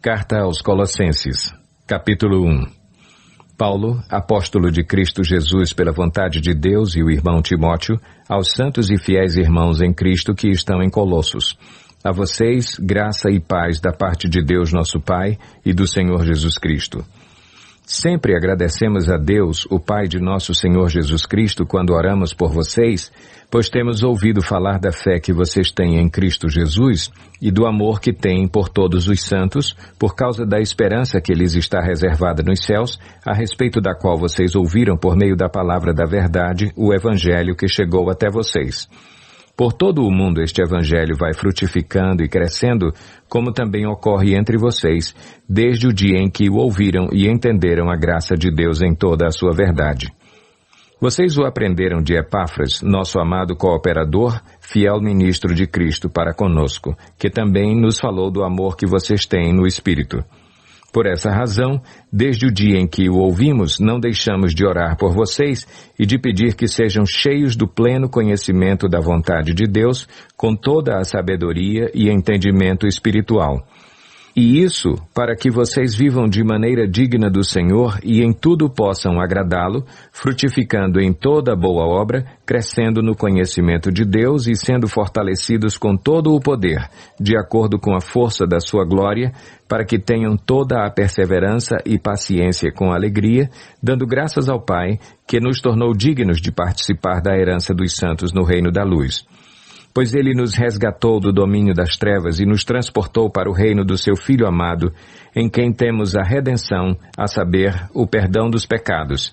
Carta aos Colossenses, capítulo 1. Paulo, apóstolo de Cristo Jesus pela vontade de Deus, e o irmão Timóteo, aos santos e fiéis irmãos em Cristo que estão em Colossos. A vocês, graça e paz da parte de Deus nosso Pai e do Senhor Jesus Cristo. Sempre agradecemos a Deus, o Pai de nosso Senhor Jesus Cristo, quando oramos por vocês, pois temos ouvido falar da fé que vocês têm em Cristo Jesus e do amor que têm por todos os santos, por causa da esperança que lhes está reservada nos céus, a respeito da qual vocês ouviram por meio da palavra da verdade, o Evangelho que chegou até vocês. Por todo o mundo este Evangelho vai frutificando e crescendo, como também ocorre entre vocês, desde o dia em que o ouviram e entenderam a graça de Deus em toda a sua verdade. Vocês o aprenderam de Epáfras, nosso amado cooperador, fiel ministro de Cristo para conosco, que também nos falou do amor que vocês têm no Espírito. Por essa razão, desde o dia em que o ouvimos, não deixamos de orar por vocês e de pedir que sejam cheios do pleno conhecimento da vontade de Deus, com toda a sabedoria e entendimento espiritual. E isso para que vocês vivam de maneira digna do Senhor e em tudo possam agradá-lo, frutificando em toda boa obra, crescendo no conhecimento de Deus e sendo fortalecidos com todo o poder, de acordo com a força da sua glória, para que tenham toda a perseverança e paciência com alegria, dando graças ao Pai, que nos tornou dignos de participar da herança dos santos no reino da luz. Pois Ele nos resgatou do domínio das trevas e nos transportou para o reino do Seu Filho amado, em quem temos a redenção, a saber, o perdão dos pecados.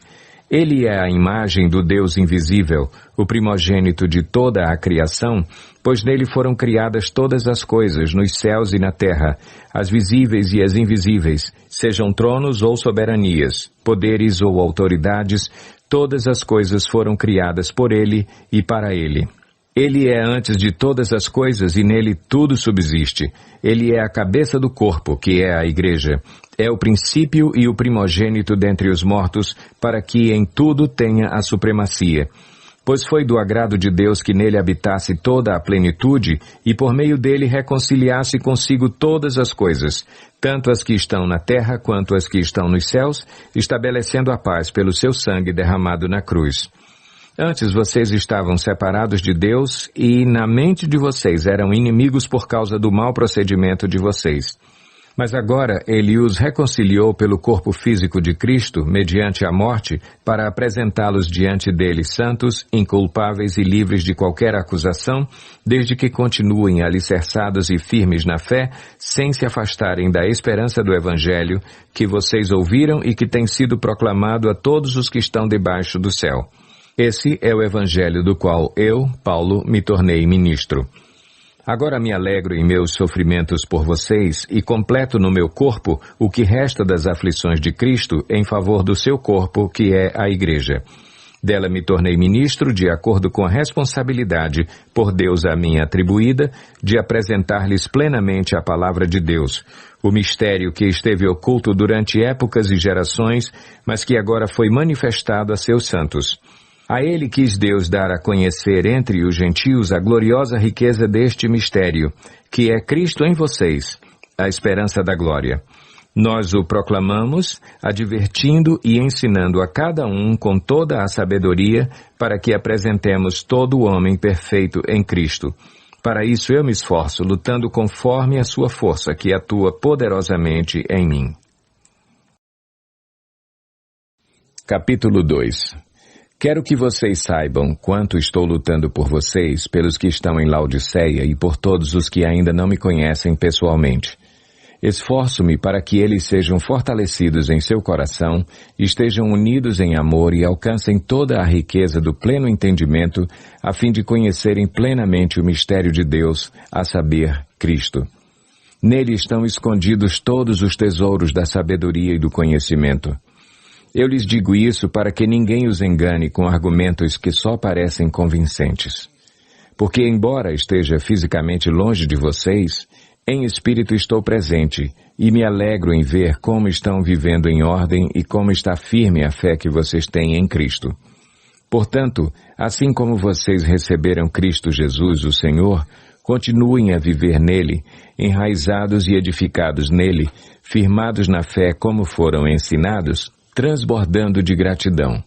Ele é a imagem do Deus invisível, o primogênito de toda a criação, pois nele foram criadas todas as coisas, nos céus e na terra, as visíveis e as invisíveis, sejam tronos ou soberanias, poderes ou autoridades, todas as coisas foram criadas por Ele e para Ele. Ele é antes de todas as coisas e nele tudo subsiste. Ele é a cabeça do corpo, que é a Igreja. É o princípio e o primogênito dentre os mortos, para que em tudo tenha a supremacia. Pois foi do agrado de Deus que nele habitasse toda a plenitude e por meio dele reconciliasse consigo todas as coisas, tanto as que estão na terra quanto as que estão nos céus, estabelecendo a paz pelo seu sangue derramado na cruz. Antes vocês estavam separados de Deus e na mente de vocês eram inimigos por causa do mau procedimento de vocês. Mas agora Ele os reconciliou pelo corpo físico de Cristo, mediante a morte, para apresentá-los diante dele santos, inculpáveis e livres de qualquer acusação, desde que continuem alicerçados e firmes na fé, sem se afastarem da esperança do Evangelho, que vocês ouviram e que tem sido proclamado a todos os que estão debaixo do céu. Esse é o Evangelho do qual eu, Paulo, me tornei ministro. Agora me alegro em meus sofrimentos por vocês e completo no meu corpo o que resta das aflições de Cristo em favor do seu corpo, que é a Igreja. Dela me tornei ministro de acordo com a responsabilidade, por Deus a mim atribuída, de apresentar-lhes plenamente a palavra de Deus, o mistério que esteve oculto durante épocas e gerações, mas que agora foi manifestado a seus santos. A ele quis Deus dar a conhecer entre os gentios a gloriosa riqueza deste mistério, que é Cristo em vocês, a esperança da glória. Nós o proclamamos, advertindo e ensinando a cada um com toda a sabedoria, para que apresentemos todo o homem perfeito em Cristo. Para isso eu me esforço, lutando conforme a sua força, que atua poderosamente em mim. Capítulo 2. Quero que vocês saibam quanto estou lutando por vocês, pelos que estão em Laodiceia e por todos os que ainda não me conhecem pessoalmente. Esforço-me para que eles sejam fortalecidos em seu coração, estejam unidos em amor e alcancem toda a riqueza do pleno entendimento, a fim de conhecerem plenamente o mistério de Deus, a saber, Cristo. Nele estão escondidos todos os tesouros da sabedoria e do conhecimento. Eu lhes digo isso para que ninguém os engane com argumentos que só parecem convincentes. Porque, embora esteja fisicamente longe de vocês, em espírito estou presente e me alegro em ver como estão vivendo em ordem e como está firme a fé que vocês têm em Cristo. Portanto, assim como vocês receberam Cristo Jesus, o Senhor, Continuem a viver nele, enraizados e edificados nele, firmados na fé como foram ensinados, transbordando de gratidão.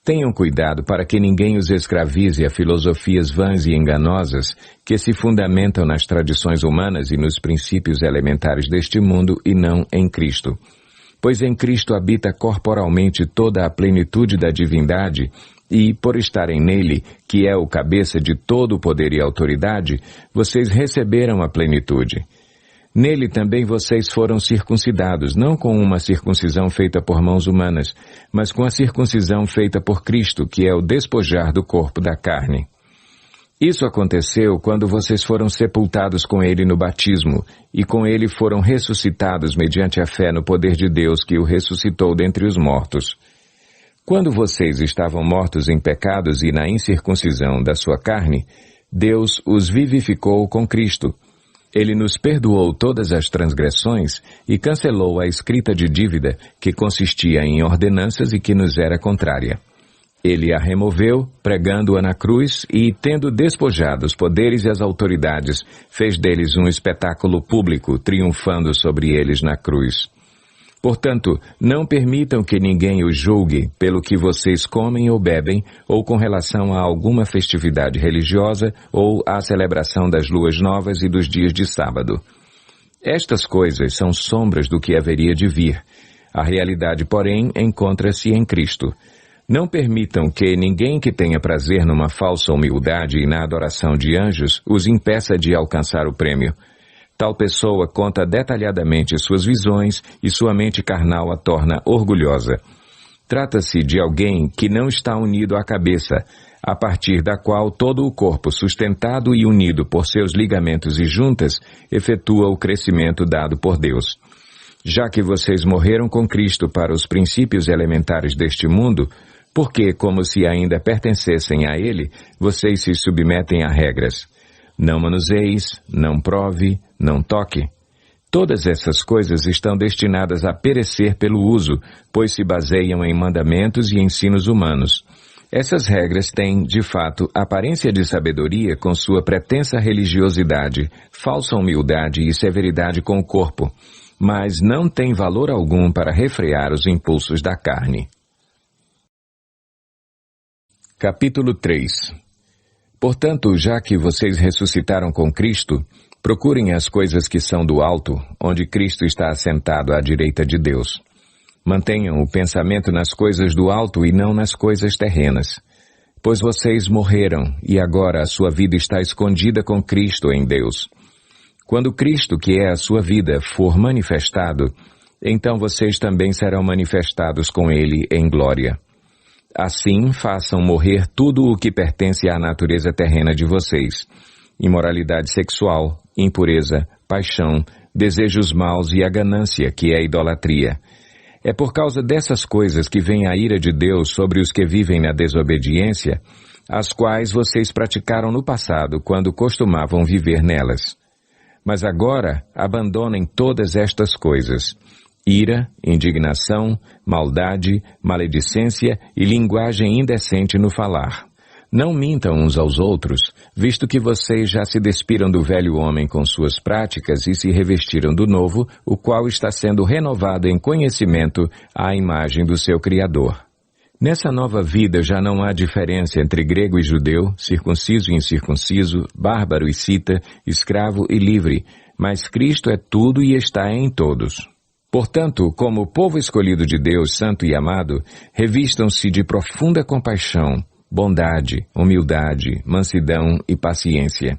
Tenham cuidado para que ninguém os escravize a filosofias vãs e enganosas que se fundamentam nas tradições humanas e nos princípios elementares deste mundo e não em Cristo. Pois em Cristo habita corporalmente toda a plenitude da divindade e, por estarem nele, que é o cabeça de todo o poder e autoridade, vocês receberam a plenitude. Nele também vocês foram circuncidados, não com uma circuncisão feita por mãos humanas, mas com a circuncisão feita por Cristo, que é o despojar do corpo da carne. Isso aconteceu quando vocês foram sepultados com ele no batismo, e com ele foram ressuscitados mediante a fé no poder de Deus que o ressuscitou dentre os mortos. Quando vocês estavam mortos em pecados e na incircuncisão da sua carne, Deus os vivificou com Cristo. Ele nos perdoou todas as transgressões e cancelou a escrita de dívida que consistia em ordenanças e que nos era contrária. Ele a removeu, pregando-a na cruz e, tendo despojado os poderes e as autoridades, fez deles um espetáculo público, triunfando sobre eles na cruz. Portanto, não permitam que ninguém os julgue pelo que vocês comem ou bebem, ou com relação a alguma festividade religiosa, ou à celebração das luas novas e dos dias de sábado. Estas coisas são sombras do que haveria de vir. A realidade, porém, encontra-se em Cristo. Não permitam que ninguém que tenha prazer numa falsa humildade e na adoração de anjos os impeça de alcançar o prêmio. Tal pessoa conta detalhadamente suas visões e sua mente carnal a torna orgulhosa. Trata-se de alguém que não está unido à cabeça, a partir da qual todo o corpo, sustentado e unido por seus ligamentos e juntas, efetua o crescimento dado por Deus. Já que vocês morreram com Cristo para os princípios elementares deste mundo, porque, como se ainda pertencessem a ele, vocês se submetem a regras. Não manuseis, não prove, não toque. Todas essas coisas estão destinadas a perecer pelo uso, pois se baseiam em mandamentos e ensinos humanos. Essas regras têm, de fato, aparência de sabedoria com sua pretensa religiosidade, falsa humildade e severidade com o corpo, mas não têm valor algum para refrear os impulsos da carne. Capítulo 3. Portanto, já que vocês ressuscitaram com Cristo, procurem as coisas que são do alto, onde Cristo está assentado à direita de Deus. Mantenham o pensamento nas coisas do alto e não nas coisas terrenas. Pois vocês morreram, e agora a sua vida está escondida com Cristo em Deus. Quando Cristo, que é a sua vida, for manifestado, então vocês também serão manifestados com Ele em glória. Assim, façam morrer tudo o que pertence à natureza terrena de vocês: imoralidade sexual, impureza, paixão, desejos maus e a ganância, que é a idolatria. É por causa dessas coisas que vem a ira de Deus sobre os que vivem na desobediência, as quais vocês praticaram no passado, quando costumavam viver nelas. Mas agora, abandonem todas estas coisas: ira, indignação, maldade, maledicência e linguagem indecente no falar. Não mintam uns aos outros, visto que vocês já se despiram do velho homem com suas práticas e se revestiram do novo, o qual está sendo renovado em conhecimento à imagem do seu Criador. Nessa nova vida já não há diferença entre grego e judeu, circunciso e incircunciso, bárbaro e cita, escravo e livre, mas Cristo é tudo e está em todos. Portanto, como povo escolhido de Deus, santo e amado, revistam-se de profunda compaixão, bondade, humildade, mansidão e paciência.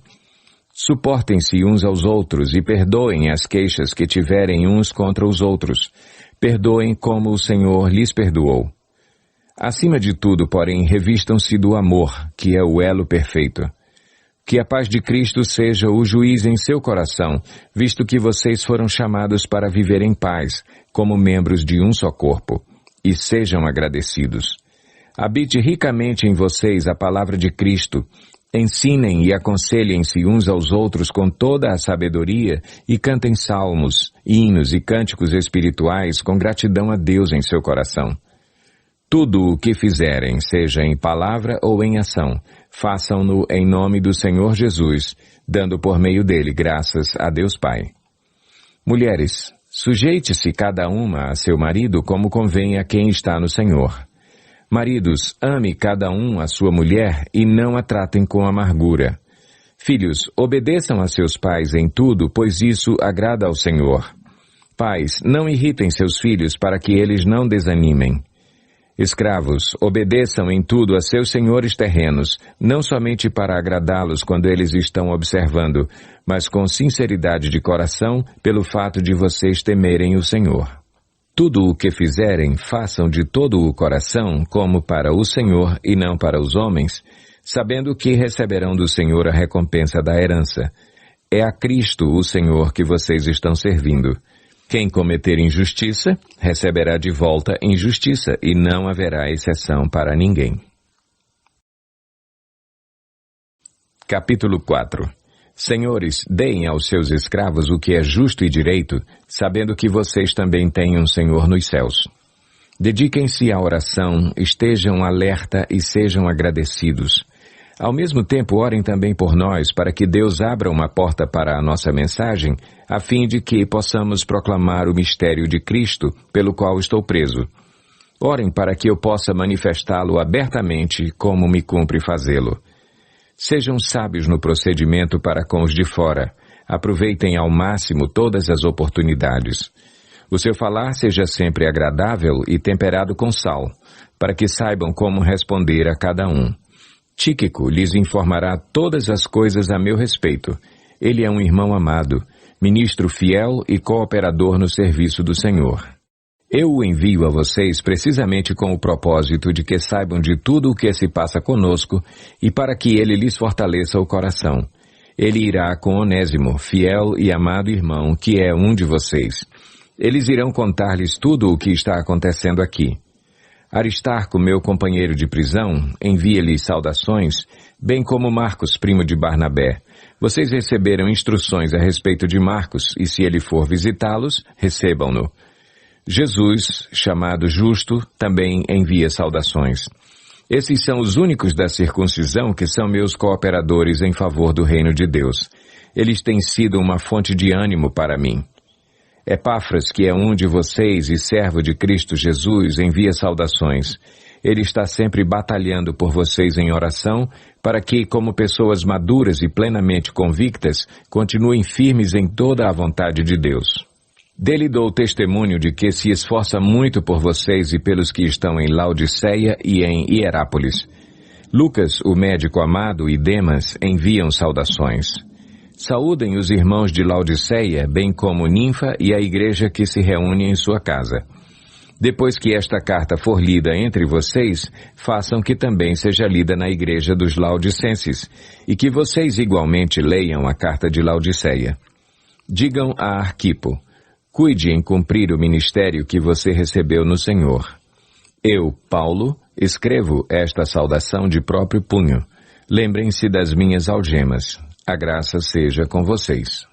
Suportem-se uns aos outros e perdoem as queixas que tiverem uns contra os outros. Perdoem como o Senhor lhes perdoou. Acima de tudo, porém, revistam-se do amor, que é o elo perfeito. Que a paz de Cristo seja o juiz em seu coração, visto que vocês foram chamados para viver em paz, como membros de um só corpo, e sejam agradecidos. Habite ricamente em vocês a palavra de Cristo. Ensinem e aconselhem-se uns aos outros com toda a sabedoria e cantem salmos, hinos e cânticos espirituais com gratidão a Deus em seu coração. Tudo o que fizerem, seja em palavra ou em ação, façam-no em nome do Senhor Jesus, dando por meio dele graças a Deus Pai. Mulheres, sujeite-se cada uma a seu marido como convém a quem está no Senhor. Maridos, ame cada um a sua mulher e não a tratem com amargura. Filhos, obedeçam a seus pais em tudo, pois isso agrada ao Senhor. Pais, não irritem seus filhos para que eles não desanimem. Escravos, obedeçam em tudo a seus senhores terrenos, não somente para agradá-los quando eles estão observando, mas com sinceridade de coração, pelo fato de vocês temerem o Senhor. Tudo o que fizerem, façam de todo o coração, como para o Senhor e não para os homens, sabendo que receberão do Senhor a recompensa da herança. É a Cristo, o Senhor, que vocês estão servindo. Quem cometer injustiça, receberá de volta injustiça, e não haverá exceção para ninguém. Capítulo 4. Senhores, deem aos seus escravos o que é justo e direito, sabendo que vocês também têm um Senhor nos céus. Dediquem-se à oração, estejam alerta e sejam agradecidos. Ao mesmo tempo, orem também por nós, para que Deus abra uma porta para a nossa mensagem, a fim de que possamos proclamar o mistério de Cristo, pelo qual estou preso. Orem para que eu possa manifestá-lo abertamente, como me cumpre fazê-lo. Sejam sábios no procedimento para com os de fora. Aproveitem ao máximo todas as oportunidades. O seu falar seja sempre agradável e temperado com sal, para que saibam como responder a cada um. Tíquico lhes informará todas as coisas a meu respeito. Ele é um irmão amado, ministro fiel e cooperador no serviço do Senhor. Eu o envio a vocês precisamente com o propósito de que saibam de tudo o que se passa conosco e para que ele lhes fortaleça o coração. Ele irá com Onésimo, fiel e amado irmão, que é um de vocês. Eles irão contar-lhes tudo o que está acontecendo aqui. Aristarco, meu companheiro de prisão, envia-lhe saudações, bem como Marcos, primo de Barnabé. Vocês receberam instruções a respeito de Marcos, e se ele for visitá-los, recebam-no. Jesus, chamado Justo, também envia saudações. Esses são os únicos da circuncisão que são meus cooperadores em favor do reino de Deus. Eles têm sido uma fonte de ânimo para mim. Epáfras, que é um de vocês e servo de Cristo Jesus, envia saudações. Ele está sempre batalhando por vocês em oração, para que, como pessoas maduras e plenamente convictas, continuem firmes em toda a vontade de Deus. Dele dou testemunho de que se esforça muito por vocês e pelos que estão em Laodiceia e em Hierápolis. Lucas, o médico amado, e Demas enviam saudações. Saúdem os irmãos de Laodiceia, bem como Ninfa e a igreja que se reúne em sua casa. Depois que esta carta for lida entre vocês, façam que também seja lida na igreja dos Laodicenses, e que vocês igualmente leiam a carta de Laodiceia. Digam a Arquipo: cuide em cumprir o ministério que você recebeu no Senhor. Eu, Paulo, escrevo esta saudação de próprio punho. Lembrem-se das minhas algemas. A graça seja com vocês.